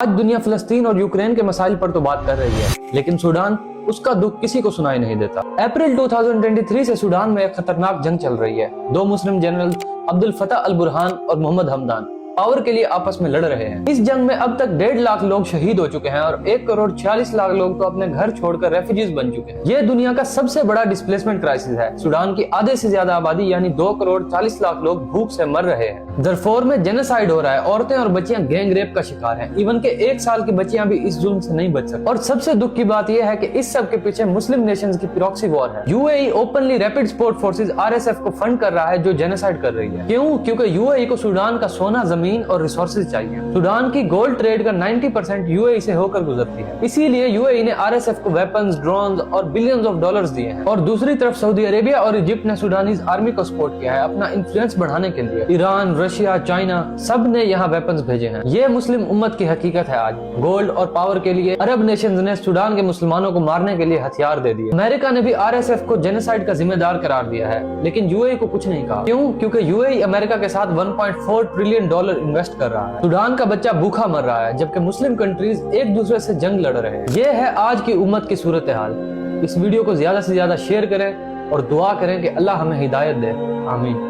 آج دنیا فلسطین اور یوکرین کے مسائل پر تو بات کر رہی ہے، لیکن سوڈان اس کا دکھ کسی کو سنائی نہیں دیتا۔ اپریل 2023 سے سوڈان میں ایک خطرناک جنگ چل رہی ہے۔ دو مسلم جنرل عبد الفتاح البرہان اور محمد حمدان پاور کے لیے آپس میں لڑ رہے ہیں۔ اس جنگ میں اب تک 1.5 لاکھ لوگ شہید ہو چکے ہیں اور 1.46 کروڑ لوگ تو اپنے گھر چھوڑ کر ریفیوجیز بن چکے ہیں۔ یہ دنیا کا سب سے بڑا ڈسپلیسمنٹ کرائسس ہے۔ سوڈان کی آدھے سے زیادہ آبادی یعنی 2.40 کروڑ لوگ بھوک سے مر رہے ہیں۔ درفور میں جینوسائیڈ ہو رہا ہے، عورتیں اور بچیاں گینگ ریپ کا شکار ہیں، ایون کہ 1 سال کی بچیاں بھی اس ظلم سے نہیں بچ سکتی۔ اور سب سے دکھ کی بات یہ ہے کہ اس سب کے پیچھے مسلم نیشنز کی پراکسی وار ہے۔ UAE openly rapid support forces RSF کو فنڈ کر رہا ہے جو جینوسائیڈ کر رہی ہے۔ کیونکہ UAE کو سوڈان کا سونا، زمین اور ریسورسز چاہیے۔ سوڈان کی گولڈ ٹریڈ کا 90% UAE سے ہو کر گزرتی ہے، اسی لیے UAE نے RSF کو ویپنز، ڈرونز اور بلینز آف ڈالرز دیے ہیں۔ اور دوسری طرف سعودی عربیہ اور ایجپٹ نے سوڈانیز آرمی کو سپورٹ کیا ہے اپنا انفلوئنس بڑھانے کے لیے۔ ایران، رشیا، چائنا سب نے یہاں ویپنز بھیجے ہیں۔ یہ مسلم امت کی حقیقت ہے۔ آج گولڈ اور پاور کے لیے عرب نیشنز نے سوڈان کے مسلمانوں کو مارنے کے لیے ہتھیار دے دیے۔ امریکہ نے بھی RSF کو جینوسائیڈ کا ذمہ دار قرار دیا ہے، لیکن UAE کو کچھ نہیں کہا۔ کیونکہ UAE امریکہ کے ساتھ $1.4 ٹریلین انویسٹ کر رہا ہے۔ سوڈان کا بچہ بھوکا مر رہا ہے جبکہ مسلم کنٹریز ایک دوسرے سے جنگ لڑ رہے ہیں۔ یہ ہے آج کی امت کی صورتحال۔ اس ویڈیو کو زیادہ سے زیادہ شیئر کریں اور دعا کریں کہ اللہ ہمیں ہدایت دے۔ آمین۔